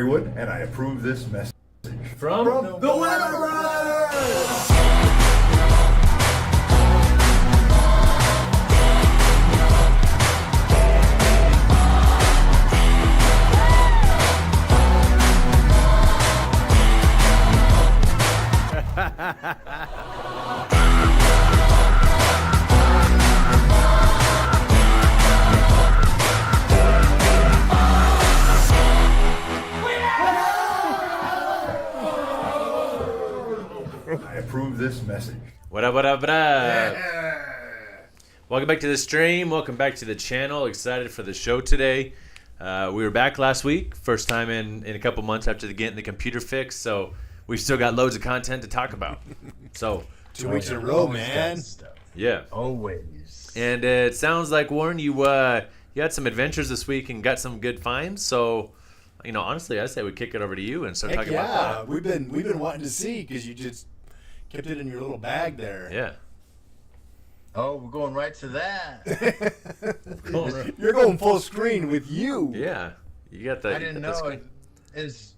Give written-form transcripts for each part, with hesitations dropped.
Wood, and I approve this message From the Whatt Brothers. I approve this message. What up, what up, what up? Welcome back to the stream. Welcome back to the channel. Excited for the show today. We were back last week. First time in a couple months after getting the computer fixed. So we've still got loads of content to talk about. So 2 weeks in a row, man. yeah. Always. And it sounds like, Warren, you had some adventures this week and got some good finds. So, honestly, I say we kick it over to you and start talking about that. We've been wanting to see because you just kept it in your little bag there. Yeah. Oh, we're going right to that. You're going full screen with you. Yeah. You got the. I didn't know.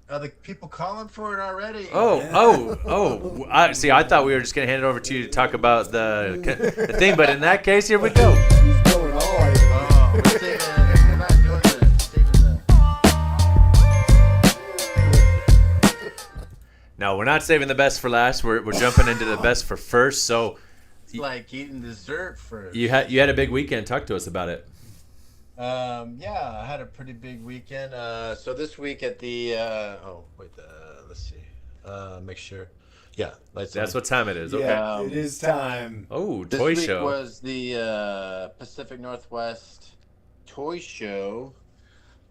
Are the people calling for it already? I see. I thought we were just gonna hand it over to you to talk about the thing, but in that case, here we go. He's going all Oh, we're not doing No, we're not saving the best for last. We're jumping into the best for first. So It's like eating dessert first. you had a big weekend. Talk to us about it. Yeah, I had a pretty big weekend. So this week at the let's see. Make sure. Yeah, That's what time it is. Okay. Yeah, it is time. Oh, This toy week show. was the Pacific Northwest Toy Show,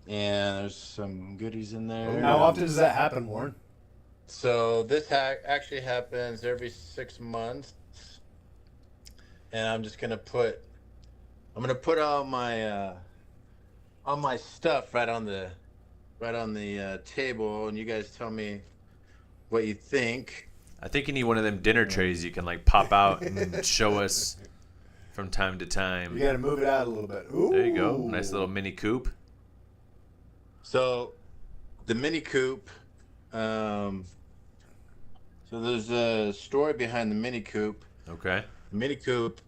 and there's some goodies in there. How often does that happen, Warren? So this actually happens every 6 months, and I'm gonna put all my stuff right on the table, and you guys tell me what you think. I think you need one of them dinner trays you can pop out and show us from time to time. You got to move it out a little bit. Ooh. There you go. Nice little mini coupe. So the Mini Coupe. So there's a story behind the Mini Coupe. Okay. The Mini Coupe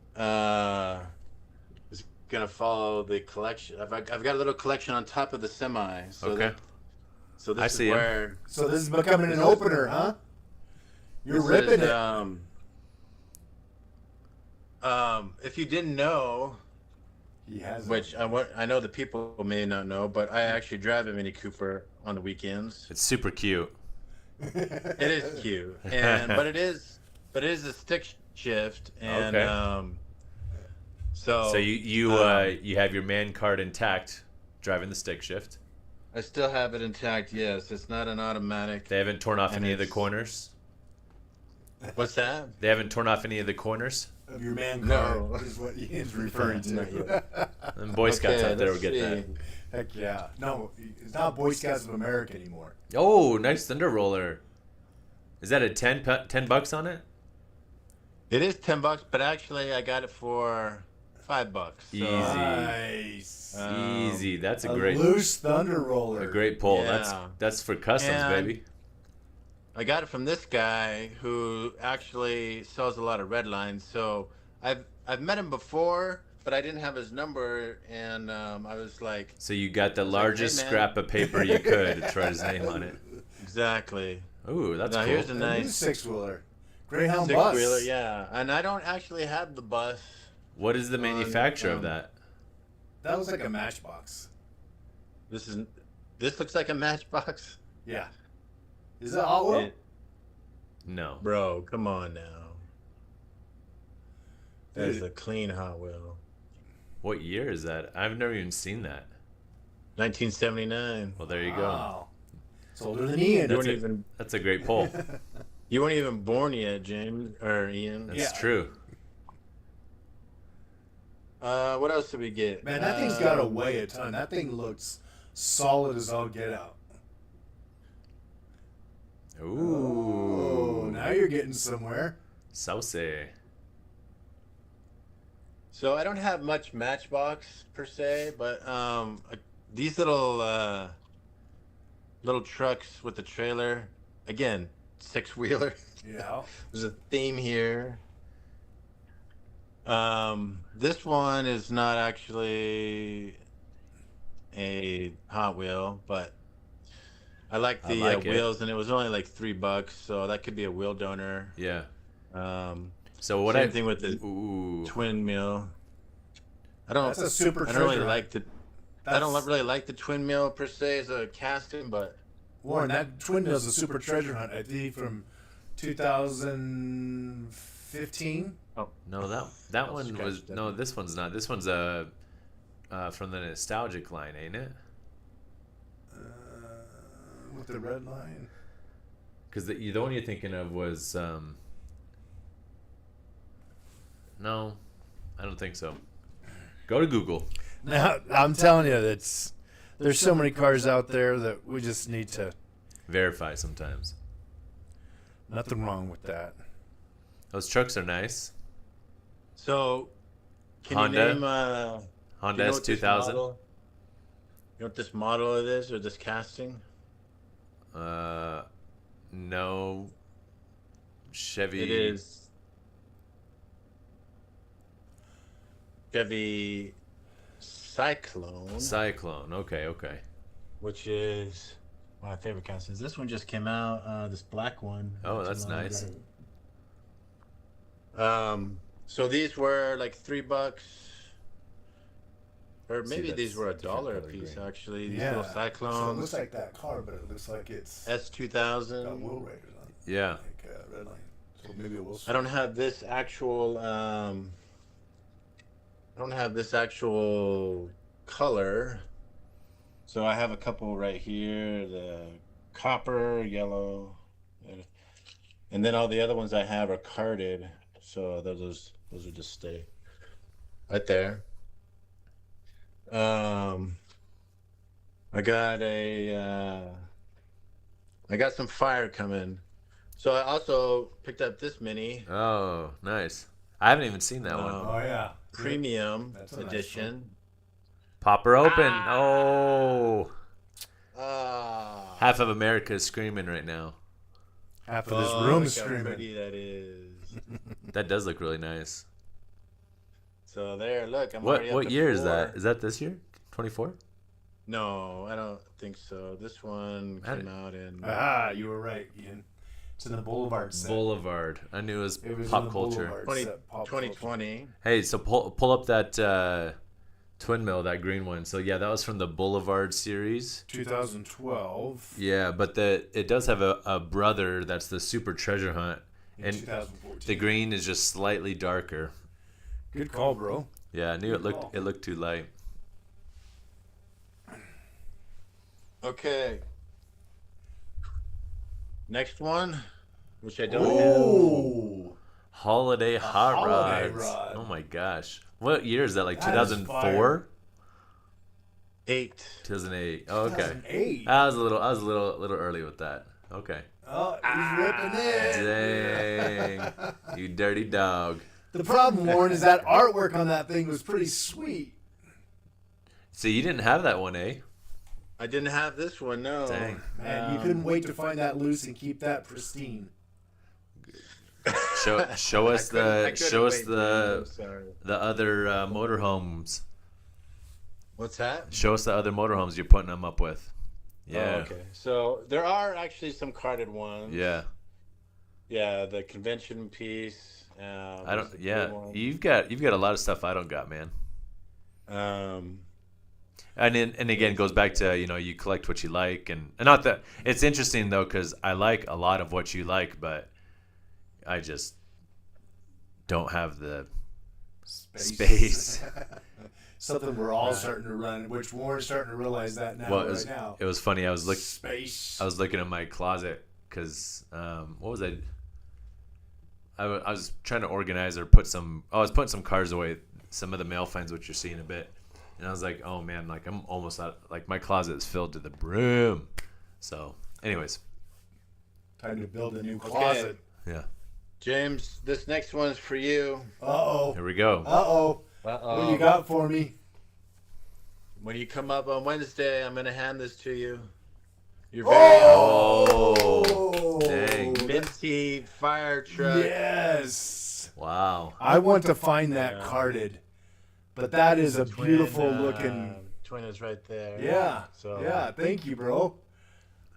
is gonna follow the collection. I've got a little collection on top of the semi. So Okay. So this I is see 'em. where. So this is becoming an opener, huh? You're This ripping is, it. If you didn't know, He has it. which I know the people may not know, but I actually drive a Mini Cooper on the weekends. It's super cute. It is cute, but it is a stick shift, and Okay. so So you have your man card intact, driving the stick shift. I still have it intact. Yes, it's not an automatic. They haven't torn off And any of the it's- corners. What's that? They haven't torn off any of the corners. Of your man No. card is what he is referring Not to. And Boy Scouts Okay, out there will let's get that. see. Heck yeah. No, it's not Boy Scouts of America anymore. Oh, nice Thunder Roller. Is that a $10 on it? It is $10, but actually I got it for $5. So, Easy. Nice. Easy. That's a A great loose Thunder Roller. a great pull. Yeah. That's for customs, And- baby. I got it from this guy who actually sells a lot of red lines. So I've met him before, but I didn't have his number, and I was like, So you got the like, largest hey, man. scrap of paper you could to write his name on it. exactly. Ooh, that's Now cool. here's a A new nice six-wheeler. Greyhound bus. six-wheeler, yeah. And I don't actually have the bus. What is the manufacturer of um, that? That was like a Matchbox. This looks like a Matchbox. Yeah. Is that Hot Wheel? No. Bro, come on now. That is Dude. a clean Hot Wheel. What year is that? I've never even seen that. 1979. Well, there you go. Wow. It's older than Ian. That's a great pull. You weren't even born yet, James or Ian. That's Yeah. true. What else did we get? Man, that thing's got to weigh a ton. That thing looks solid as all get out. Ooh. Oh, now you're getting somewhere. Saucy. So I don't have much Matchbox per se, but these little little trucks with the trailer. Again, 6-wheeler. Yeah. There's a theme here. This one is not actually a Hot Wheel, but I like the like it. wheels, and it was only like $3, so that could be a wheel donor. Yeah. Um, So what Same thing with the Ooh. twin mill. I don't. That's a super I don't really treasure like the. I don't really like the twin mill per se as a casting, but Warren, that twin mill's a super treasure hunt. I think from 2015. oh, No, that I'll one scratch was that no. one. This one's not. This one's from the nostalgic line, ain't it? With the red line. Because the one you're thinking of was no, I don't think so. Go to Google. Now, I'm telling you, there's so many cars out there that we just need to. Verify sometimes. Nothing wrong with that. Those trucks are nice. So, can Honda? you name Honda you know what this S2000. model- You know what this model it is, or this casting? No. Chevy. It is Chevy Cyclone, Cyclone. Okay. which is my favorite castings. This one just came out. This black one. Oh, not too that's long nice. ago. So these were like $3, or See, maybe these that's were different $1 a color piece. green. Actually, these Yeah. little So it Cyclones. looks like that car, but it looks like it's got S2000. wheel raiders on it. Yeah. Like red line. So maybe it will. I don't have this actual. I don't have this actual color. So I have a couple right here: the copper, yellow, and then all the other ones I have are carded. So those will just stay right there. I got some fire coming. So I also picked up this mini Oh, nice. I haven't even seen that one. Oh yeah. premium That's a nice edition. Pop her open. Oh. Ah, Half of America is screaming right now. Half of this oh, room look is how screaming. pretty that is. That does look really nice. So there, look. I'm What already up what to year is 4. that? Is that this year? 24? No, I don't think so. This one I came out in. Ah, you were right, Ian. It's in the Boulevard set. Boulevard. I knew it was It was in pop the culture. Boulevard set, pop culture. 2020. Hey, so pull up that twin mill, that green one. So yeah, that was from the Boulevard series. 2012. Yeah, but it does have a brother that's the Super Treasure Hunt, In and 2014. the green is just slightly darker. Good call, bro. Yeah, I knew Good call. it looked too light. Okay. Next one, which I don't have. Ooh. Holiday hot holiday rods. rod. Oh my gosh. What year is that? Like That is 2004? 8. 2008. Oh, okay. 2008. I was a little early with that. Okay. Oh, he's ripping it. Dang. You dirty dog. The problem, Warren, is that artwork on that thing was pretty sweet. So you didn't have that one, eh? I didn't have this one. No. Dang. Man, you couldn't wait to find that loose and keep that pristine. Show us I couldn't wait, man. I'm sorry. the other motorhomes. What's that? Show us the other motorhomes you're putting them up with. Yeah. Oh, okay. So there are actually some carded ones. Yeah. Yeah, the convention piece. I don't. was a Yeah. good one. You've got a lot of stuff I don't got, man. And again, it goes back to you collect what you like, and not that it's interesting though, because I like a lot of what you like, but I just don't have the space. Something we're all starting to run, which Warren's starting to realize that now. Well, now. it was funny. I was Space. looking at my closet because what was I? I was trying to organize or I was putting some cars away, some of the mail finds, which you're seeing in a bit, and I was like, oh man, like I'm almost out. Like my closet is filled to the brim. So, anyways, Time to build a new closet. yeah. James, this next one's for you. Uh-oh. Here we go. Uh-oh. What do you got for me? When you come up on Wednesday, I'm gonna hand this to you. Your very Oh, dang. minty fire truck. Yes. Wow. I want to find that Yeah. carded, but that is a Twin, beautiful looking. Twin is right there. Yeah. So Yeah. Thank you, bro.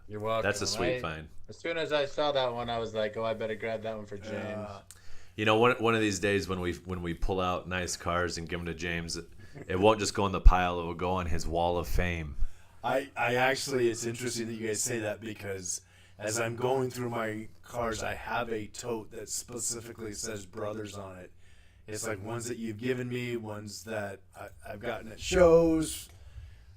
you're welcome. That's a sweet find. As soon as I saw that one, I was like, oh, I better grab that one for James. You know, one of these days when we pull out nice cars and give them to James, it won't just go in the pile; it will go on his wall of fame. I actually, it's interesting that you guys say that because as I'm going through my cars, I have a tote that specifically says Brothers on it. It's like ones that you've given me, ones that I've gotten at shows,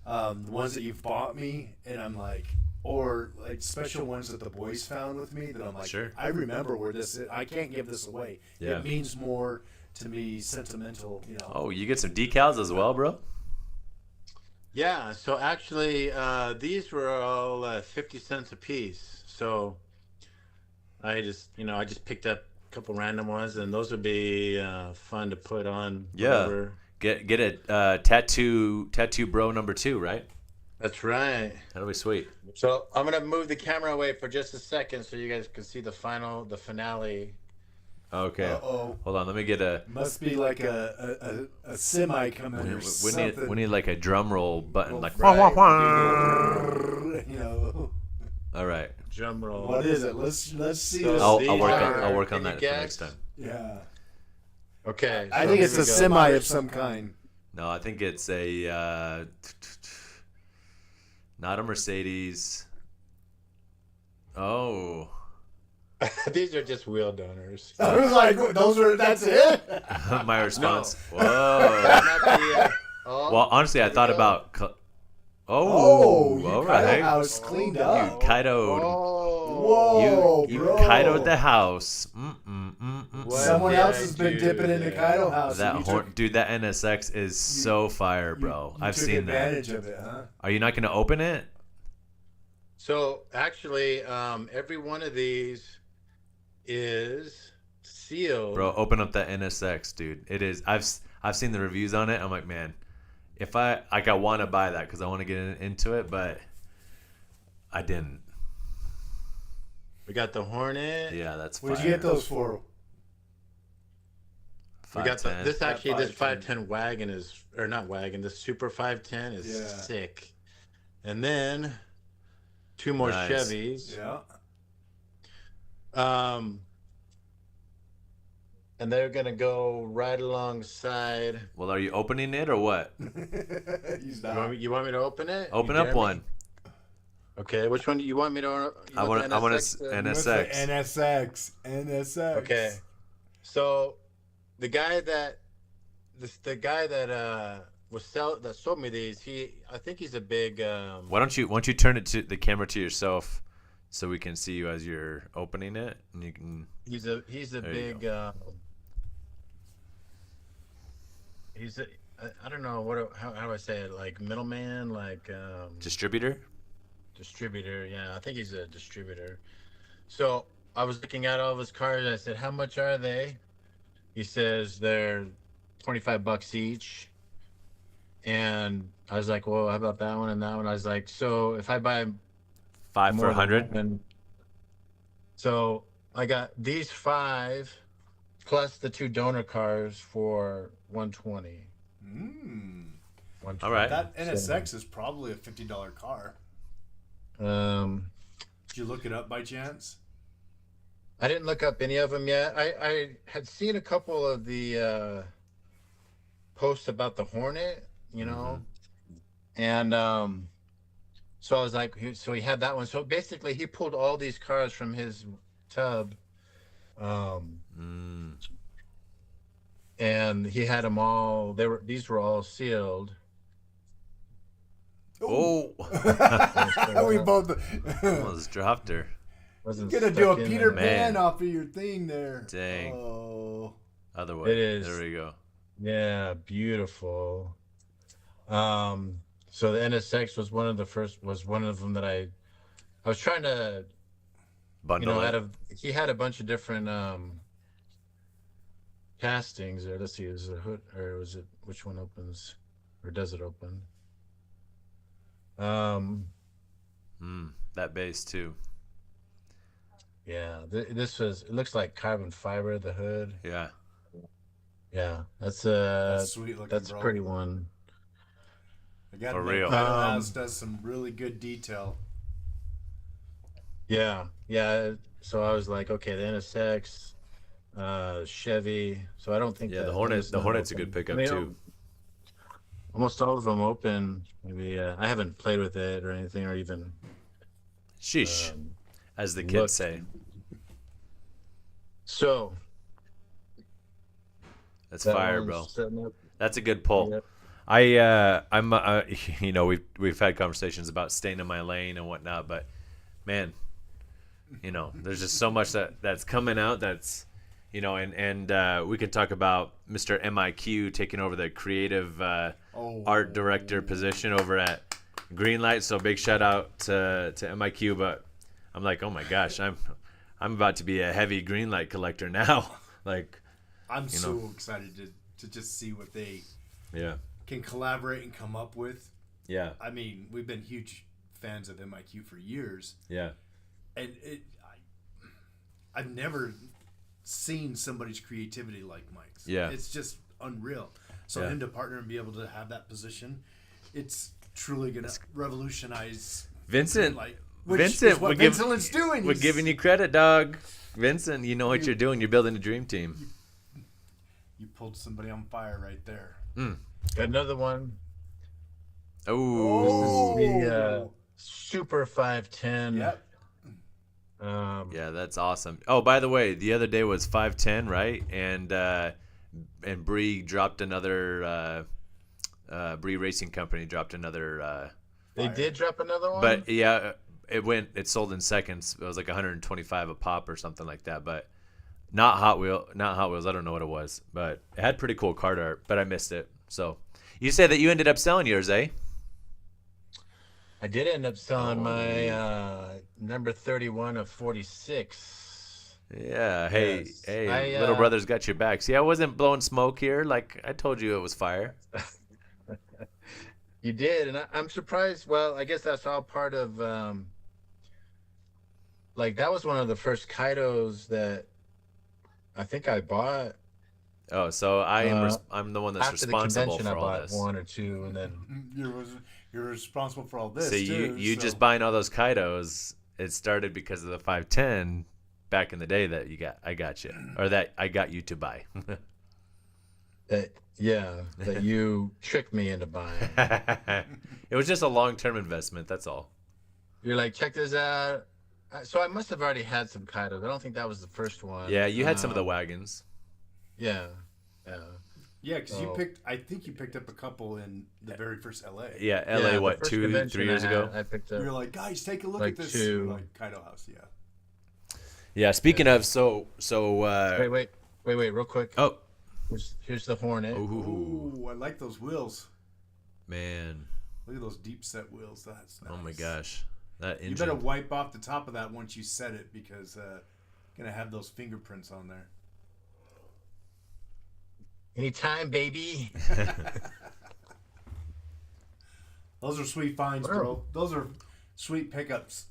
the ones that you've bought me, and I'm like, or like special ones that the boys found with me that I'm like, Sure. I remember where this is. I can't give this away. Yeah. It means more to me, sentimental, you know. Oh, you get some decals as well, bro? Yeah, so actually, these were all 50 cents a piece. So I just picked up a couple random ones, and those would be fun to put on. Yeah. Whatever. Get a tattoo bro number 2, right? That's right. That'll be sweet. So I'm gonna move the camera away for just a second so you guys can see the finale. Okay. Uh-oh. Hold on, let me get a. Must be like a semi coming or We something. need like a drum roll button, like. Right. You know. All right. Drum roll. What is it? Let's see So this. I'll these work on can that you for guess? next time. Yeah. Okay. I so think here it's we a go. semi of some kind. No, I think it's a not a Mercedes. Oh. These are just wheel donors. I was like, that's it? My response. No. Whoa. Not the, oh, Well, honestly, I there we thought go. about. Oh, you all got right. the house cleaned You up. kitoed. Oh. Whoa, You bro. kitoed the house. What Someone did else I has been do dipping in the there? Kaido house. That and horn, dude. That NSX is so fire, bro. you I've took seen that. advantage of it, huh? Are you not going to open it? So actually, every one of these is sealed. Bro, open up that NSX, dude. It is. I've seen the reviews on it. I'm like, man, if I want to buy that because I want to get into it, but I didn't. We got the Hornet. Yeah, that's fire. Where'd you get those for? We got 510. this actually. This 510 510 wagon is, or not wagon. This Super 510 is Yeah. sick. And then 2 more Nice. Chevys. Yeah. And they're gonna go right alongside. Well, are you opening it or what? He's You want me to open it? Open You up dare me? one. Okay, which one do you want me to? I want to NSX? NSX. NSX. Okay, so the guy that that sold me these, I think he's a big. Why don't you turn it to the camera to yourself so we can see you as you're opening it and you can. He's a There you big. He's a. I don't know how do I say it, like middleman, like Distributor? distributor. Yeah, I think he's a distributor. So I was looking at all of his cars. I said, "How much are they?" He says they're $25 each. And I was like, "Well, how about that one and that one?" I was like, "So if I buy 5 for more than 100? one," so I got these 5 plus the 2 donor cars for 120. All right. That NSX is probably a $50 car. Did you look it up by chance? I didn't look up any of them yet. I had seen a couple of the posts about the Hornet, you know, and so I was like, so he had that one. So basically, he pulled all these cars from his tub, and he had them all. These were all sealed. Oh, We both almost dropped her. Wasn't gonna do a stuck in Peter there. Man. Pan off of your thing there. Dang. Oh. Other way. It is. There we go. Yeah, beautiful. So the NSX was one of them that I was trying to, Bundle it. he had a bunch of different castings there. Let's see, is it a hood or was it, which one opens or does it open? That base too. Yeah, it looks like carbon fiber, the hood. Yeah. Yeah, that's sweet looking, that's a bro. pretty one. I got For to real. Kaido House does some really good detail. Yeah, yeah. So I was like, okay, the NSX, Chevy. So I don't think Yeah, that the Hornet. it's The not Hornet's a open. good pickup I mean, too. almost all of them open. Maybe I haven't played with it or anything, or even Sheesh, as the kids looked. say. So That's that fire, one's bro. setting up. That's a good pull. Yep. I'm you know, we've had conversations about staying in my lane and whatnot, but man, you know, there's just so much that's coming out that's, you know, and we could talk about Mr. MIQ taking over the creative art director position over at Greenlight. So big shout out to MIQ, but I'm like, oh my gosh, I'm about to be a heavy Greenlight collector now. Like, I'm so excited to just see what they yeah. can collaborate and come up with. Yeah. I mean, we've been huge fans of MIQ for years, Yeah. and I've never seen somebody's creativity like Mike's. Yeah. It's just unreal. So Yeah. him to partner and be able to have that position, it's truly gonna revolutionize Vincent, like Vincent, what Vincent's doing. We're giving you credit, dog. Vincent, you know what you're doing. You're building a dream team. You pulled somebody on fire right there. Got another one. Oh. This is the Super 510. Yep. Yeah, that's awesome. Oh, by the way, the other day was 510, right? And Bree dropped another Bree Racing Company dropped another They did drop another one. but yeah, it sold in seconds. It was like 125 a pop or something like that, but not Hot Wheels. I don't know what it was, but it had pretty cool card art, but I missed it. So, you said that you ended up selling yours, eh? I did end up selling my number 31 of 46. Yeah. Yes. Hey, little brother's got your back. See, I wasn't blowing smoke here. Like I told you, it was fire. You did, and I'm surprised. Well, I guess that's all part of like that was one of the first Kaidos that I think I bought. Oh, so I'm the one that's After the responsible convention, for I all bought this. one or two, and then You're responsible for all this. So you just buying all those Kaidos. It started because of the 510 back in the day that I got you, or that I got you to buy. that you tricked me into buying. It was just a long-term investment. That's all. You're like, check this out. So I must have already had some Kaidos. I don't think that was the first one. Yeah, you had some of the wagons. Yeah. Yeah, because Oh. I think you picked up a couple in the very first LA. Yeah, LA. the What, first 2-3 convention years ago? I picked up. You're like, guys, take a look Like at this. two. We're like Kaido House, yeah. Yeah. Speaking of, so. Wait, real quick. Oh. Here's the Hornet. Ooh, Oh, I like those wheels. man. Look at those deep set wheels. That's nice. Oh my gosh. That engine. You better wipe off the top of that once you set it because gonna have those fingerprints on there. Anytime, baby. Those are sweet finds, bro. Those are sweet pickups.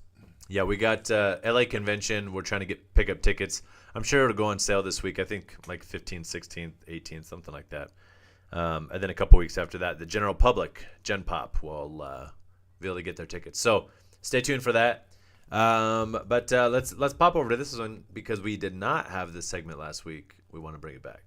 Yeah, we got LA convention. We're trying to pick up tickets. I'm sure it'll go on sale this week. I think like 15th, 16th, 18th, something like that. And then a couple weeks after that, the general public, Gen Pop, will be able to get their tickets. So stay tuned for that. But let's pop over to this one because we did not have this segment last week. We want to bring it back.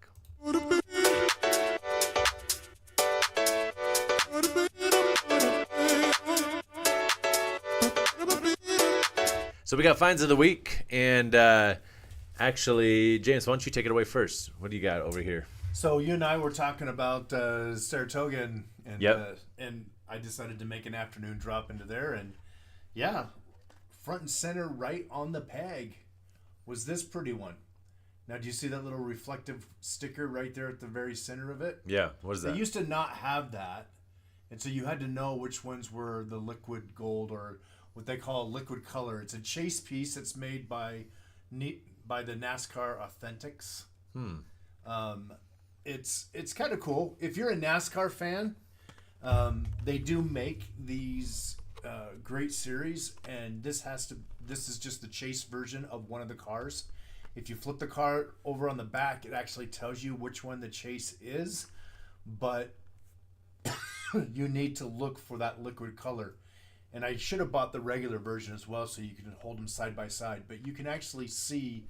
So we got finds of the week, and actually, James, why don't you take it away first? What do you got over here? So you and I were talking about Saratoga, and Yep. And I decided to make an afternoon drop into there, and yeah, front and center, right on the peg, was this pretty one. Now, do you see that little reflective sticker right there at the very center of it? Yeah, what is They that? used to not have that, and so you had to know which ones were the liquid gold or what they call liquid color. It's a chase piece that's made by the NASCAR Authentics. It's kind of cool. If you're a NASCAR fan, they do make these great series, and this is just the chase version of one of the cars. If you flip the car over on the back, it actually tells you which one the chase is, but you need to look for that liquid color. And I should have bought the regular version as well, so you can hold them side by side. But you can actually see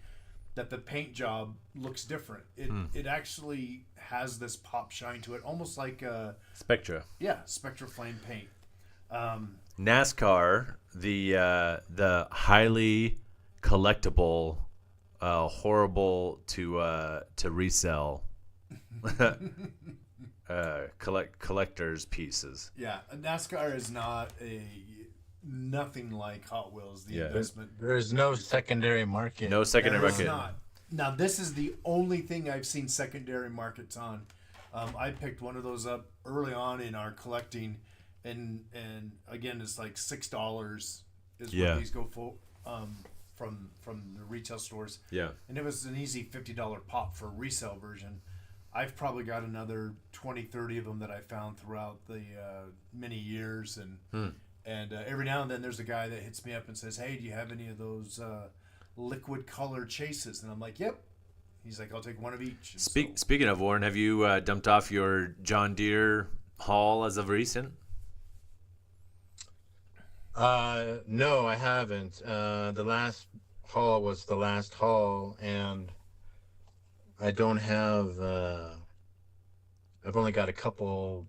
that the paint job looks different. It actually has this pop shine to it, almost like Spectra. Yeah, Spectra Flame paint. NASCAR, the highly collectible, horrible to resell collectors pieces. Yeah, NASCAR is nothing like Hot Wheels. The investment. There is no secondary market. No secondary There is market. not. Now this is the only thing I've seen secondary markets on. I picked one of those up early on in our collecting, and again it's like $6 is what these go for from the retail stores. Yeah. And it was an easy $50 pop for a resale version. I've probably got another 20, 30 of them that I found throughout the many years, and every now and then there's a guy that hits me up and says, "Hey, do you have any of those liquid color chases?" And I'm like, "Yep." He's like, "I'll take one of each." Speaking of, Warren, have you dumped off your John Deere haul as of recent? No, I haven't. The last haul was the last haul, and I don't have. I've only got a couple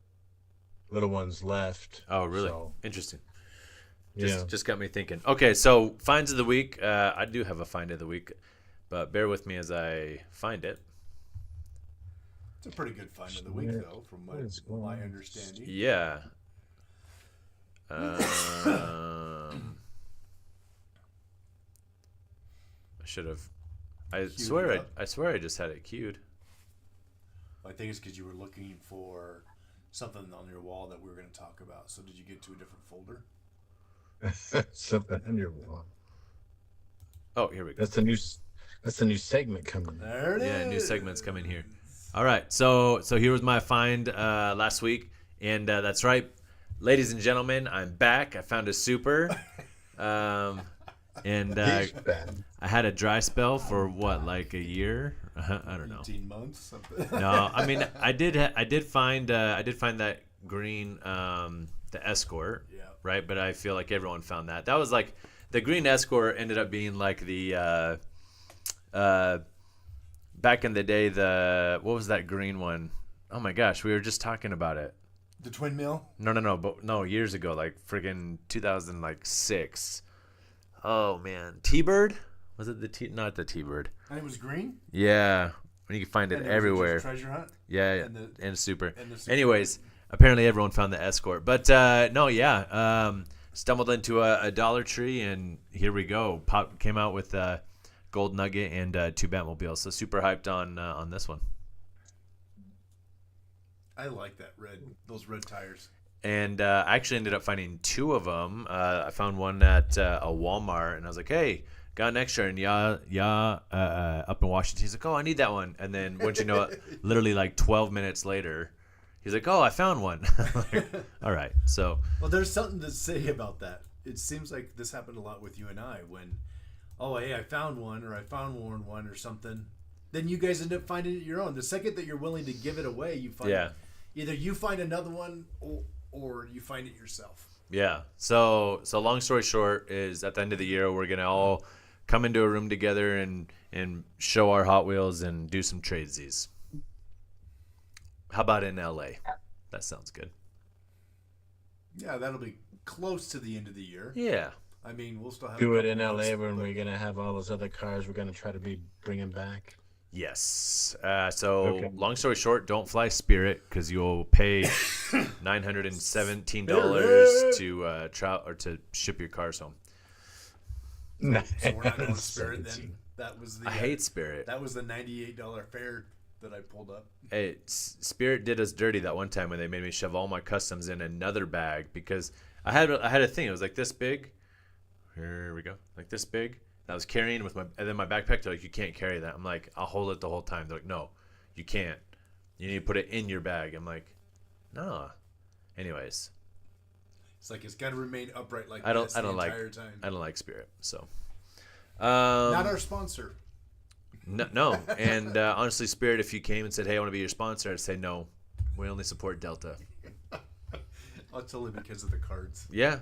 little ones left. Oh, really? So, interesting. yeah. Just got me thinking. Okay, so finds of the week. I do have a find of the week, but bear with me as I find it. It's a pretty good find of the week, though, from my understanding. Yeah. I should have. I swear I just had it queued. I think it's because you were looking for something on your wall that we were going to talk about. So did you get to a different folder? Something on your wall. Oh, here we go. That's a new segment coming. There it is. Yeah, new segment's coming here. All right, so here was my find last week, and that's right, ladies and gentlemen, I'm back. I found a super, and I had a dry spell for what, like a year? I don't know. 18 months. Something. No, I mean I did find that green, the Escort. Yeah. Right, but I feel like everyone found that. That was like the green Escort ended up being like the back in the day, what was that green one? Oh my gosh, we were just talking about it. The twin mill? No, years ago, like friggin' 2006. Oh man, T-Bird? Was it not the T-Bird? And it was green? Yeah, you can find it and everywhere. Treasure Hunt? Yeah, and Super. And the Super. Anyways, apparently everyone found the Escort, but no, yeah. Stumbled into a Dollar Tree, and here we go. Came out with Gold Nugget and 2 Batmobiles, so super hyped on this one. I like those red tires. And I actually ended up finding 2 of them. I found one at a Walmart, and I was like, "Hey, got an extra." And up in Washington, he's like, "Oh, I need that one." And then once you know it, literally like 12 minutes later, he's like, "Oh, I found one." Like, all right, so. Well, there's something to say about that. It seems like this happened a lot with you and I when, oh, hey, I found one, or I found one or something. Then you guys end up finding it your own. The second that you're willing to give it away, you find either you find another one or you find it yourself. Yeah. So long story short is at the end of the year, we're going to all come into a room together and show our Hot Wheels and do some tradesies. How about in LA? That sounds good. Yeah, that'll be close to the end of the year. Yeah. I mean, we'll still have do it in LA when we're going to have all those other cars we're going to try to be bringing back. Yes. Long story short, don't fly Spirit because you'll pay $917 to ship your cars home. So we're not going Spirit then. That was I hate Spirit. That was the $98 fare that I pulled up. Hey, Spirit did us dirty that one time when they made me shove all my customs in another bag because I had a thing. It was like this big. Here we go, like this big. I was carrying with and then my backpack. They're like, "You can't carry that." I'm like, "I'll hold it the whole time." They're like, "No, you can't. You need to put it in your bag." I'm like, "No." Anyways, It's like it's got to remain upright like I don't this I the don't like entire time. I don't like Spirit. So Not our sponsor. no. And honestly, Spirit, if you came and said, "Hey, I want to be your sponsor," I'd say no. We only support Delta. That's only because of the cards. Yeah.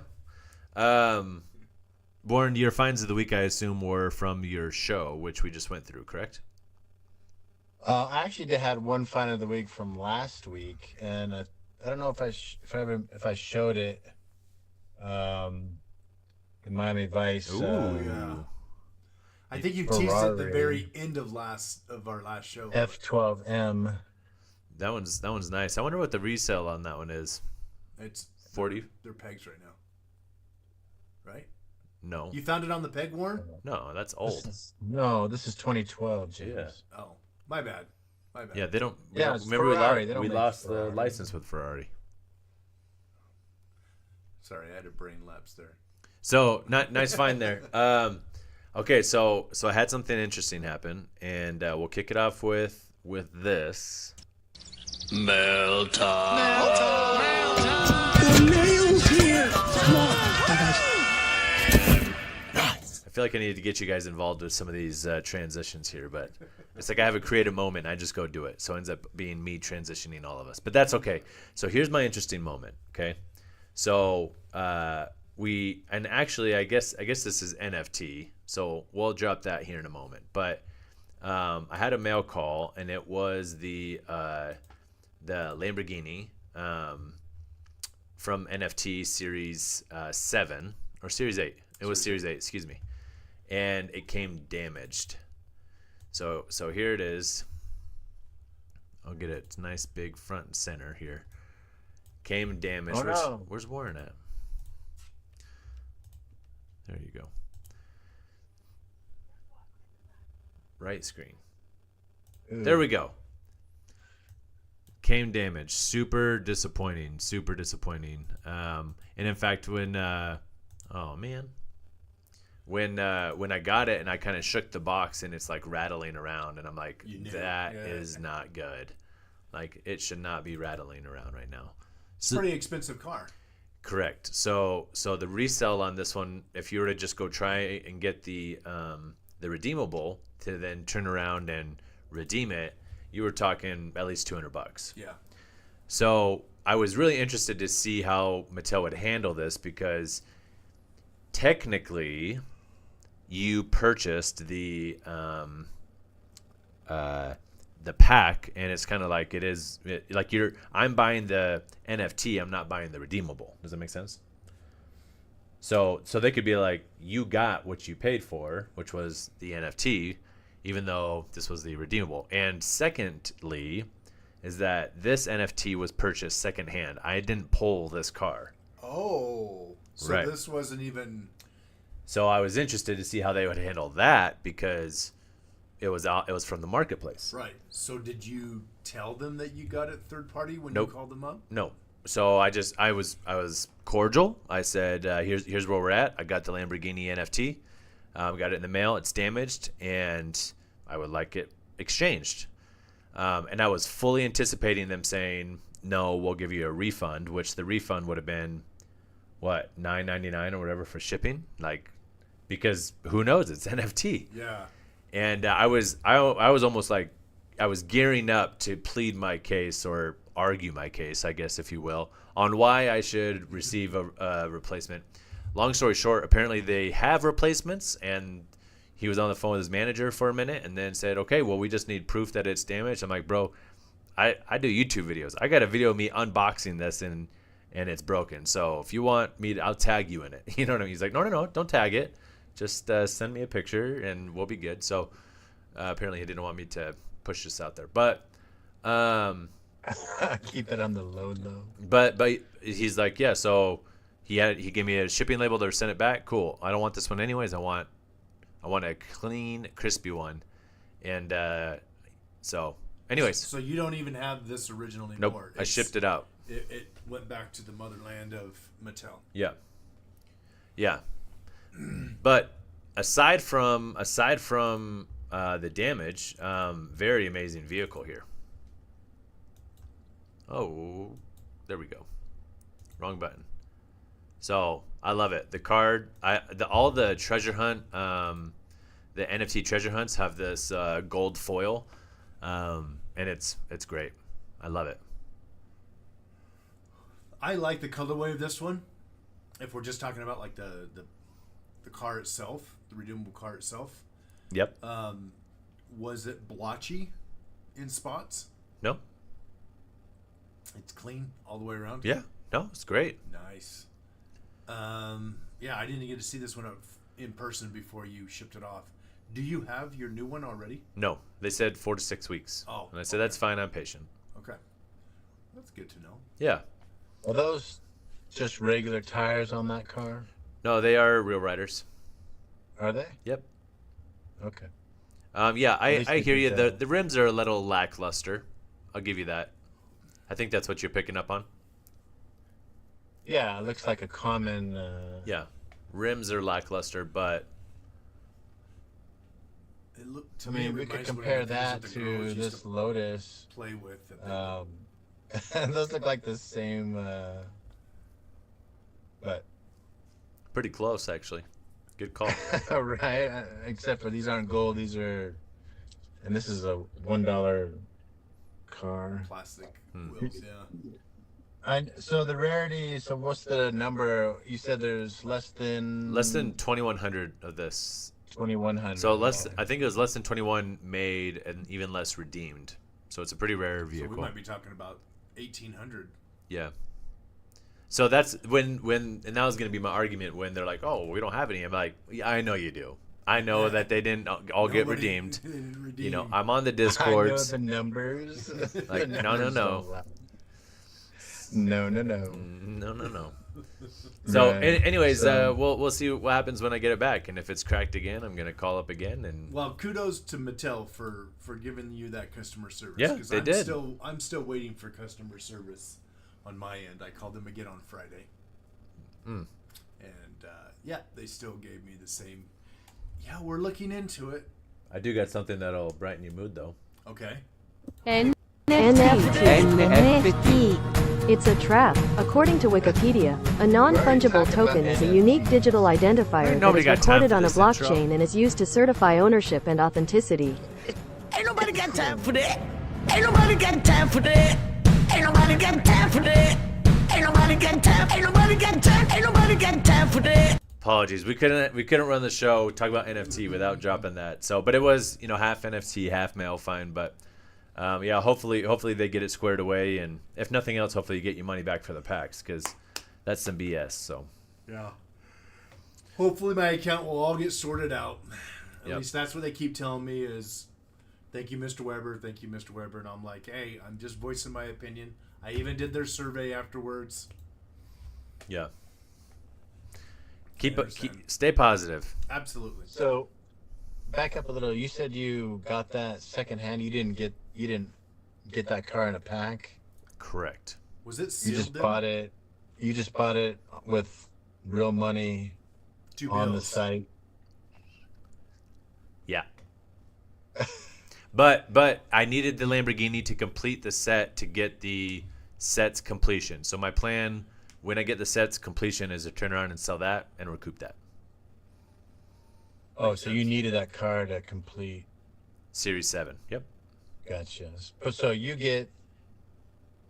Warren, your finds of the week, I assume, were from your show, which we just went through, correct? I actually did had one find of the week from last week, and I don't know if I showed it. In Miami Vice. Ooh, Yeah. I think you teased it at the Ferrari. very end of our last show. F12M. That one's nice. I wonder what the resale on that one is. It's 40? They're pegs right now. Right? No. You found it on the peg, Warren? No, that's old. This is 2012, James. Yeah. Oh, my bad. Yeah, they don't. Yeah, it's remember Ferrari. They don't we make lost the Ferrari. license with Ferrari. Sorry, I had a brain lapse there. So nice find there. Okay, so I had something interesting happen, and we'll kick it off with this. Mail time. I feel like I need to get you guys involved with some of these transitions here, but it's like I have a creative moment and I just go do it. So it ends up being me transitioning all of us. But that's okay. So here's my interesting moment, okay? So I guess this is NFT. So we'll drop that here in a moment. But I had a mail call, and it was the Lamborghini from NFT Series 7 or Series 8. It was Series 8, excuse me. And it came damaged. So here it is. I'll get it. It's nice big front and center here. Came damaged. Oh, no. Where's Warren at? There you go. Right screen. Ooh. There we go. Came damaged. Super disappointing. Super disappointing. And in fact, when oh man, when I got it and I kind of shook the box and it's like rattling around, and I'm like, that is not good. Like, it should not be rattling around right now. So, Pretty expensive car. correct. So the resale on this one, if you were to just go try and get the redeemable to then turn around and redeem it, you were talking at least $200. Yeah. So I was really interested to see how Mattel would handle this, because technically you purchased the pack, and it's kind of like I'm buying the NFT, I'm not buying the redeemable. Does that make sense? So they could be like, you got what you paid for, which was the NFT, even though this was the redeemable. And secondly, is that this NFT was purchased secondhand. I didn't pull this car. Oh, so Right. this wasn't even. So I was interested to see how they would handle that, because it was from the marketplace. Right. So did you tell them that you got it third party when Nope. you called them up? No. So I was cordial. I said, here's where we're at. I got the Lamborghini NFT. Got it in the mail. It's damaged, and I would like it exchanged. And I was fully anticipating them saying, no, we'll give you a refund, which the refund would have been, what, $9.99 or whatever for shipping, like, because who knows, it's NFT. Yeah. And I was almost like, I was gearing up to plead my case, or argue my case, I guess, if you will, on why I should receive a replacement. Long story short, apparently they have replacements, and he was on the phone with his manager for a minute and then said, okay, well, we just need proof that it's damaged. I'm like, bro, I do YouTube videos. I got a video of me unboxing this and it's broken. So if you want me to, I'll tag you in it. You know what I mean? He's like, no, don't tag it. Just send me a picture and we'll be good. So apparently he didn't want me to push this out there. But Keep it on the low. But he's like, yeah. So he gave me a shipping label to send it back. Cool. I don't want this one anyways. I want a clean, crispy one. And so, anyways. So you don't even have this original Nope. anymore. I shipped it out. It went back to the motherland of Mattel. Yeah. Yeah. But aside from the damage, very amazing vehicle here. Oh, there we go. Wrong button. So I love it. The card, all the treasure hunt, the NFT treasure hunts have this gold foil, and it's great. I love it. I like the colorway of this one. If we're just talking about like the car itself, the redeemable car itself. Yep. Was it blotchy in spots? No. It's clean all the way around. Yeah. No, it's great. Nice. Yeah, I didn't get to see this one in person before you shipped it off. Do you have your new one already? No, they said 4 to 6 weeks. Oh, and I said that's fine. I'm patient. Okay, that's good to know. Yeah. Are those just regular tires on that car? No, they are real riders. Are they? Yep. Okay. Yeah, I least hear you you. can The tell. rims are a little lackluster. I'll give you that. I think that's what you're picking up on. Yeah, it looks like a common. Yeah, rims are lackluster, but It looked to I me. mean, It we could reminds me of compare the things that the girls to used this to Lotus. play with. That they- Those look like the same. But pretty close actually. Good call. right, except for these aren't gold. These are, and this is a $1 car. plastic Hmm. wheels. Yeah. So the rarity. So what's the number? You said there's less than Less than 2,100 of this. 2,100. So I think it was less than 21 made and even less redeemed. So it's a pretty rare So vehicle. we might be talking about 1,800. Yeah. So that's when and that was going to be my argument when they're like, "Oh, we don't have any." I'm like, yeah, "I know you do. I know that they didn't all get Nobody- redeemed. they didn't redeem. You know, I'm on the I know Discords. the numbers. Like, The no. numbers don't lie. No. No. So, Right. anyways, So- we'll see what happens when I get it back, and if it's cracked again, I'm gonna call up again and. Well, kudos to Mattel for giving you that customer service. Yeah, 'cause they I'm did. I'm still waiting for customer service on my end. I called them again on Friday. Mm. And yeah, they still gave me the same. Yeah, we're looking into it. I do got something that'll brighten your mood, though. Okay. NFT. It's a trap. According to Wikipedia, a non-fungible token is a unique digital identifier that Nobody is got time recorded for on a this intro. blockchain and is used to certify ownership and authenticity. Ain't nobody got time for that. Ain't nobody got time for that. Ain't nobody got time for that. Ain't nobody got time. Ain't nobody got time. Ain't nobody got time for that. Apologies, we couldn't run the show talk about NFT without dropping that. So, but it was half NFT, half mail, fine. But yeah, hopefully they get it squared away, and if nothing else, hopefully you get your money back for the packs because that's some BS. So Yeah. Hopefully my account will all get sorted out. At Yep. least that's what they keep telling me is, thank you, Mr. Weber. Thank you, Mr. Weber. And I'm like, hey, I'm just voicing my opinion. I even did their survey afterwards. yeah, I understand. stay positive. Absolutely. So, back up a little. You said you got that secondhand. You didn't get that car in a pack. Correct. Was it You sealed? just then? bought it. You just bought it with real money 2 on the bills. site. Yeah. But I needed the Lamborghini to complete the set to get the set's completion. So my plan when I get the set's completion is to turn around and sell that and recoup that. Oh, so you needed that car to complete. Series 7. Yep. Gotcha. So you get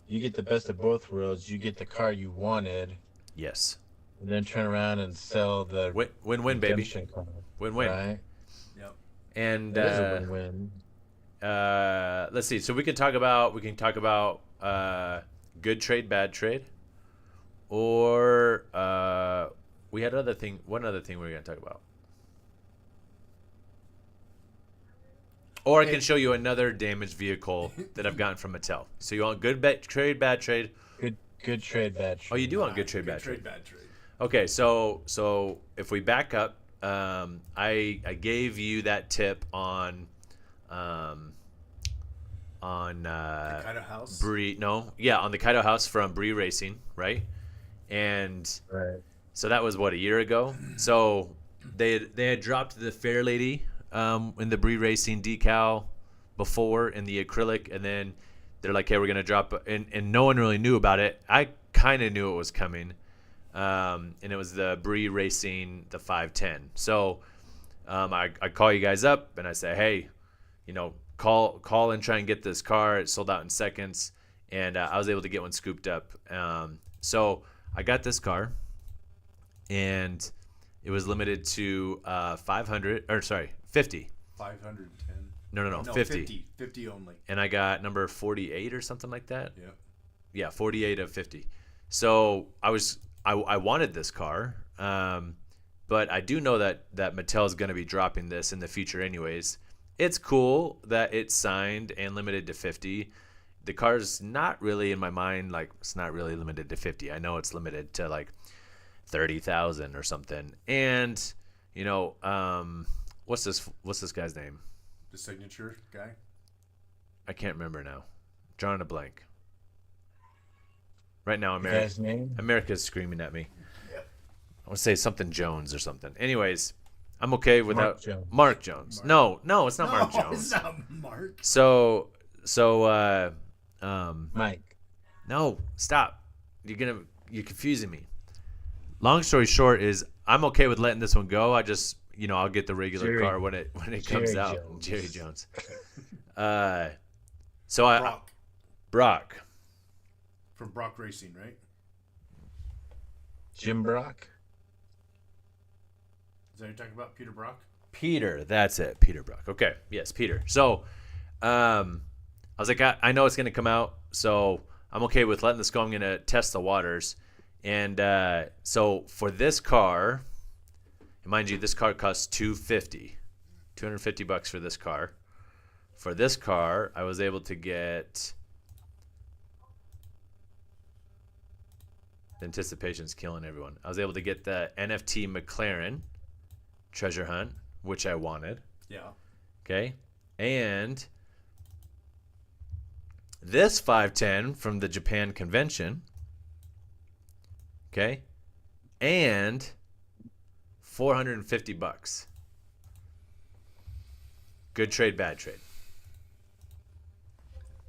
the best of both worlds. You get the car you wanted, Yes. and then turn around and sell the Win-win, baby. redemption car. Win-win. Right? Yep. And It is a win-win. let's see. So we can talk about good trade, bad trade, or we had one other thing we were going to talk about. Or I can show you another damaged vehicle that I've gotten from Mattel. So you want good trade, bad trade? Good trade, bad trade. Oh, you do want good trade, Good bad trade. bad trade. Okay, so if we back up, I gave you that tip on Kaido House. Bree. No, yeah, on the Kaido House from Bree Racing, right? And Right. so that was what, a year ago. So they had dropped the Fair Lady in the Bree Racing decal before in the acrylic, and then they're like, "Hey, we're gonna drop," and no one really knew about it. I kind of knew it was coming. and it was the Bree Racing, the 510. So I call you guys up and I say, hey, call and try and get this car. It sold out in seconds, and I was able to get one scooped up. So I got this car, and it was limited to 50. 510. No, 50. 50 only. And I got number 48 or something like that. Yeah. Yeah, 48 of 50. So I wanted this car, but I do know that Mattel is going to be dropping this in the future anyways. It's cool that it's signed and limited to 50. The car's not really in my mind, like, it's not really limited to 50. I know it's limited to like 30,000 or something. And what's this guy's name? The signature guy? I can't remember now. Drawing a blank. Right now, Guy's name? America's screaming at me. I want to say something Jones or something. Anyways, I'm okay without Mark Jones. No, it's not Mark Jones. It's not Mark. So Mike. no, stop. You're confusing me. Long story short is I'm okay with letting this one go. I just I'll get the regular car when it comes Jerry out. Jones. Jerry Jones. Brock. From Brock Racing, right? Jim Brock. Is that what you're talking about, Peter Brock? Peter, that's it. Peter Brock. Okay, yes, Peter. So, I was like, I know it's gonna come out, so I'm okay with letting this go. I'm gonna test the waters, and so for this car, and mind you, this car costs $250 for this car. For this car, I was able to get. The anticipation's killing everyone. I was able to get the NFT McLaren Treasure Hunt, which I wanted. Yeah. Okay. And this 510 from the Japan convention. Okay. And $450. Good trade, bad trade.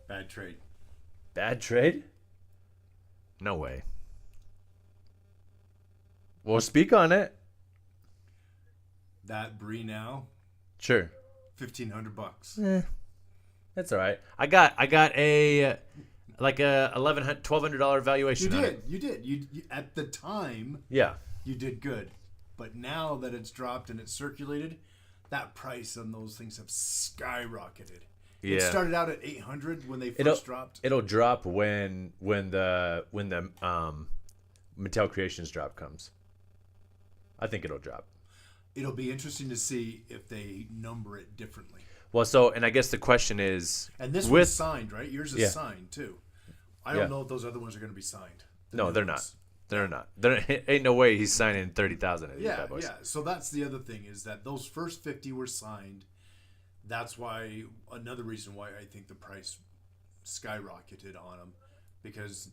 Bad trade. Bad trade? No way. Well, speak on it. That Bree now, Sure. $1,500. That's all right. I got a like a $1,200 valuation. You did. You at the time. Yeah. You did good, but now that it's dropped and it's circulated, that price on those things have skyrocketed. Yeah. It started out at 800 when they first dropped. It'll drop when the Mattel Creations drop comes. I think it'll drop. It'll be interesting to see if they number it differently. Well, so, and I guess the question is, And this one's signed, right? Yours is Yeah. signed too. I don't know if those other ones are going to be signed. no, they're not. They're not. There ain't no way he's signing 30,000 of these bad boys. Yeah. So that's the other thing is that those first 50 were signed. That's why another reason why I think the price skyrocketed on them, because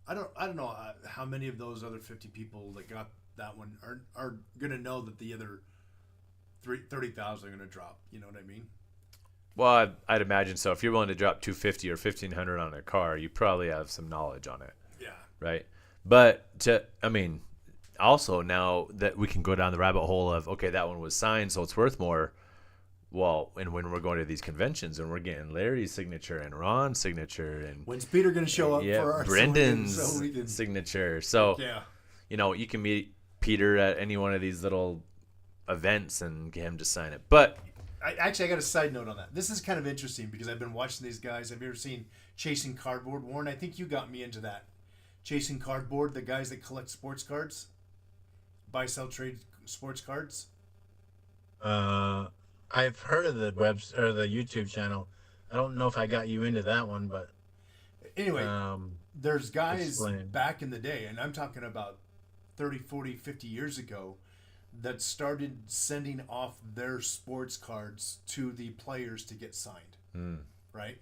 I don't know how many of those other 50 people that got that one are gonna know that the other 30,000 are gonna drop. You know what I mean? Well, I'd imagine so. If you're willing to drop 250 or 1,500 on a car, you probably have some knowledge on it. Yeah. Right. But also now that we can go down the rabbit hole of, okay, that one was signed, so it's worth more. Well, and when we're going to these conventions and we're getting Larry's signature and Ron's signature and When's Peter gonna show up for our Brendan's so we can- signature? So Yeah. you can meet Peter at any one of these little events and get him to sign it. But I got a side note on that. This is kind of interesting because I've been watching these guys. Have you ever seen Chasing Cardboard? Warren, I think you got me into that. Chasing Cardboard, the guys that collect sports cards, buy, sell, trade sports cards. I've heard of the the YouTube channel. I don't know if I got you into that one, but Anyway, there's guys explain. back in the day, and I'm talking about 30, 40, 50 years ago, that started sending off their sports cards to the players to get signed. Right?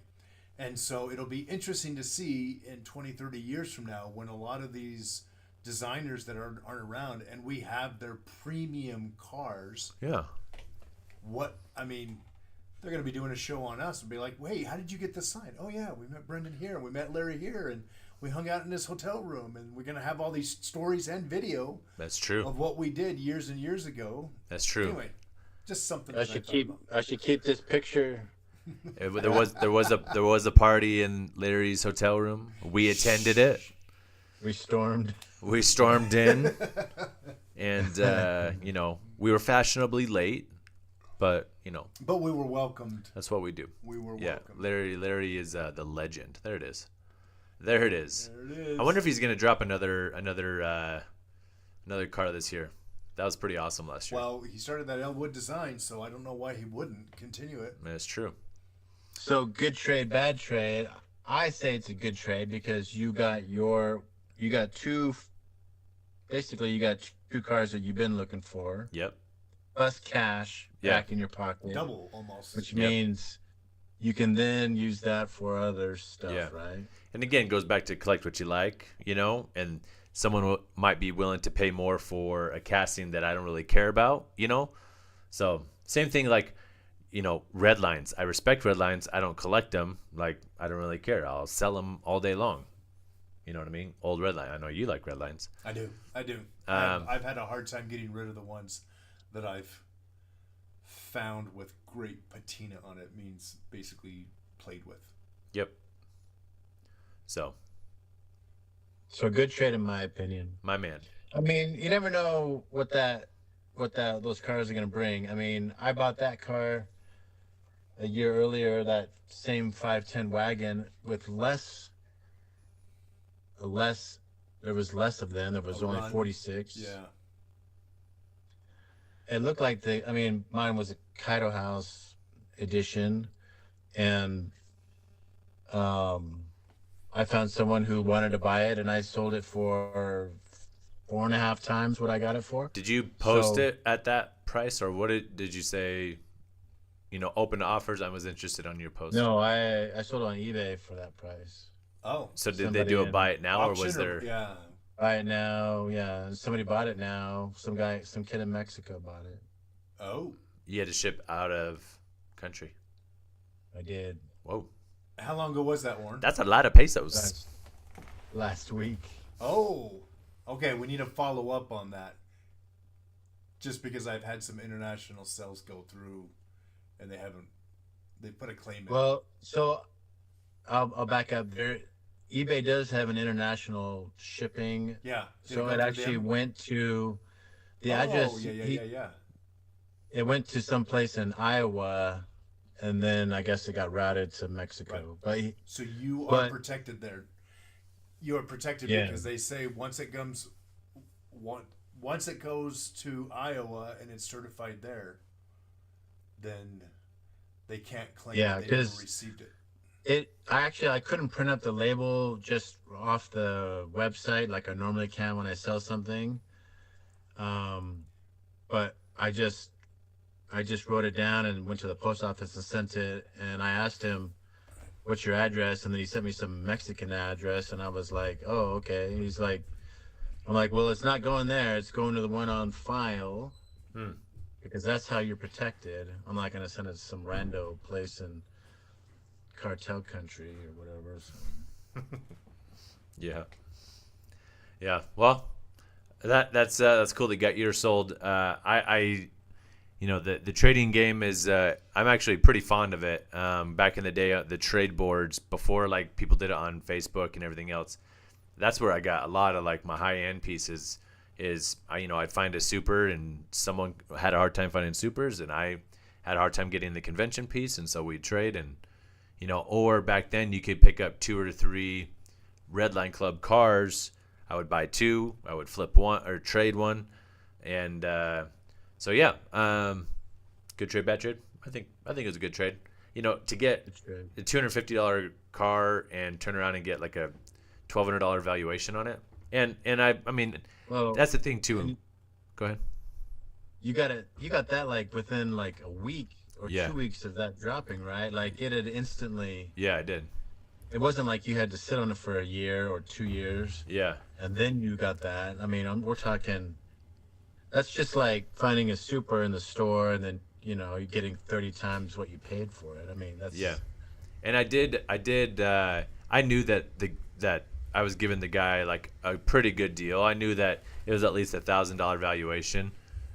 And so it'll be interesting to see in 20, 30 years from now when a lot of these designers that aren't around and we have their premium cars, yeah, they're going to be doing a show on us and be like, "Hey, how did you get this signed?" "Oh yeah, we met Brendan here and we met Larry here and we hung out in this hotel room, and we're gonna have all these stories and video That's true. of what we did years and years ago. That's true. Anyway, just something. I should keep this picture. There was a party in Larry's hotel room. We attended it. We stormed. We stormed in, and we were fashionably late, but But we were welcomed. that's what we do. We were Yeah, welcomed. Larry is the legend. There it is. There it is. There it is. I wonder if he's gonna drop another car this year. That was pretty awesome last year. Well, he started that Elwood design, so I don't know why he wouldn't continue it. That's true. So good trade, bad trade. I say it's a good trade because you got two cars that you've been looking for, Yep. plus cash back in your pocket. Double almost. Which means you can then use that for other stuff, right? And again, it goes back to collect what you like, and someone might be willing to pay more for a casting that I don't really care about, So same thing like, red lines. I respect red lines. I don't collect them. Like, I don't really care. I'll sell them all day long. You know what I mean? Old red line. I know you like red lines. I do. I've had a hard time getting rid of the ones that I've found with great patina on it. Means basically played with. Yep. So a good trade in my opinion. my man. I mean, you never know what those cars are gonna bring. I mean, I bought that car a year earlier, that same 510 wagon with less. There was less of them. There was only 46. Yeah. It looked like mine was a Kaido House edition, and I found someone who wanted to buy it, and I sold it for 4.5 times what I got it for. Did you post it at that price, or what did you say? Open to offers. I was interested on your post. No, I sold it on eBay for that price. Oh. So did they do a buy it now, or was there? Yeah. Buy it now, yeah. Somebody bought it now. Some kid in Mexico bought it. Oh. You had to ship out of country. I did. Whoa. How long ago was that, Warren? That's a lot of pesos. Last week. Oh. Okay, we need to follow up on that. Just because I've had some international sales go through, and they put a claim in. Well, so I'll back up there. eBay does have an international shipping. Yeah. So it actually went to the address. Yeah. It went to some place in Iowa, and then I guess it got routed to Mexico. Right. So you are protected there. You are protected because they say once it goes to Iowa and it's certified there, then they can't claim that they never received it. I couldn't print up the label just off the website like I normally can when I sell something. But I just wrote it down and went to the post office and sent it, and I asked him, "What's your address?" And then he sent me some Mexican address, and I was like, "Oh, okay." And he's like, I'm like, "Well, it's not going there. It's going to the one on file." Because that's how you're protected. I'm not going to send it to some rando place in cartel country or whatever. So. Yeah. Well, that's cool. They got yours sold. The trading game is. I'm actually pretty fond of it. Back in the day, the trade boards before like people did it on Facebook and everything else. That's where I got a lot of like my high end pieces. I'd find a super and someone had a hard time finding supers, and I had a hard time getting the convention piece, and so we'd trade. And or back then you could pick up 2 or 3 Redline Club cars. I would buy 2, I would flip 1 or trade 1, and good trade, bad trade. I think it was a good trade. To get a $250 car and turn around and get like a $1,200 valuation on it, and I mean. Well, that's the thing too. Go ahead. You got that like within like a week or 2 weeks of that dropping, right? Like it had instantly. Yeah, I did. It wasn't like you had to sit on it for a year or 2 years. Yeah. And then you got that. I mean, we're talking. That's just like finding a super in the store and then you're getting 30 times what you paid for it. I mean, that's. Yeah. And I knew that I was giving the guy like a pretty good deal. I knew that it was at least $1,000 valuation,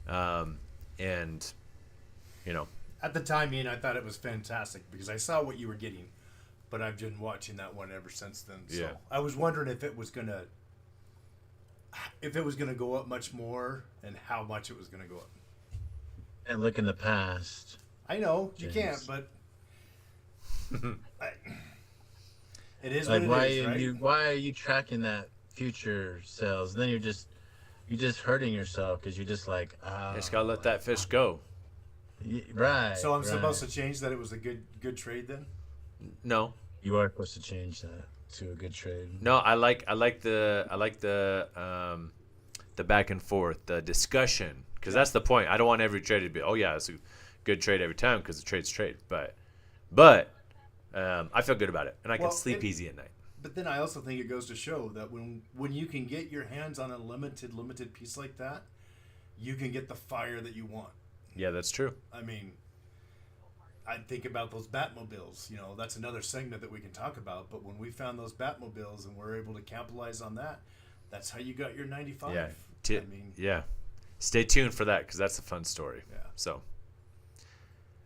and you know, At the time, Ian, I thought it was fantastic because I saw what you were getting, but I've been watching that one ever since then. So Yeah. I was wondering if it was gonna go up much more and how much it was gonna go up. And look in the past. I know you James. can't, but it is Like, what it is, right? why are you tracking that future sales? Then you're just hurting yourself because you're just like, just gotta let that fish go. right. So I'm right. supposed to change that it was a good trade then? No, You are supposed to change that to a good trade. no, I like the back and forth, the discussion, because that's the point. I don't want every trade to be, oh yeah, it's a good trade every time because the trade's trade, but I feel good about it and I can Well, sleep easy at night. But then I also think it goes to show that when you can get your hands on a limited piece like that, you can get the fire that you want. Yeah, that's true. I mean, I think about those Batmobiles. You know, that's another segment that we can talk about. But when we found those Batmobiles and we're able to capitalize on that, that's how you got your 95. Yeah, I mean, yeah. Stay tuned for that because that's a fun story. Yeah. So,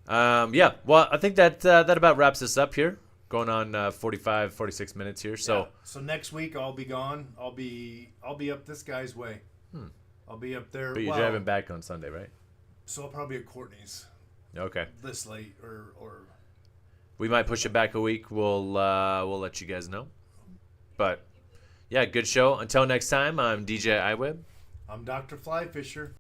yeah. Well, I think that about wraps us up here. Going on 46 minutes here. So, yeah. So next week I'll be gone. I'll be up this guy's way. I'll be up there. but you're driving back on Sunday, right? So I'll probably be at Courtney's Okay. this late or We might push it back a week. We'll let you guys know. But yeah, good show. Until next time, I'm DJ Iweb. I'm Dr. Flyfisher.